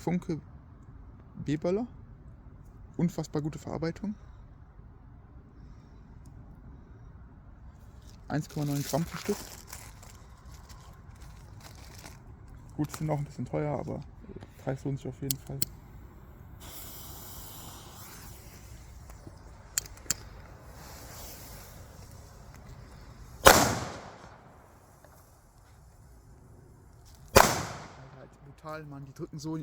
Funke B-Böller. Unfassbar gute Verarbeitung. 1,9 Gramm pro Stück. Gut, sind auch ein bisschen teuer, aber der Preis lohnt sich auf jeden Fall. Alter, brutal, Mann, die drücken so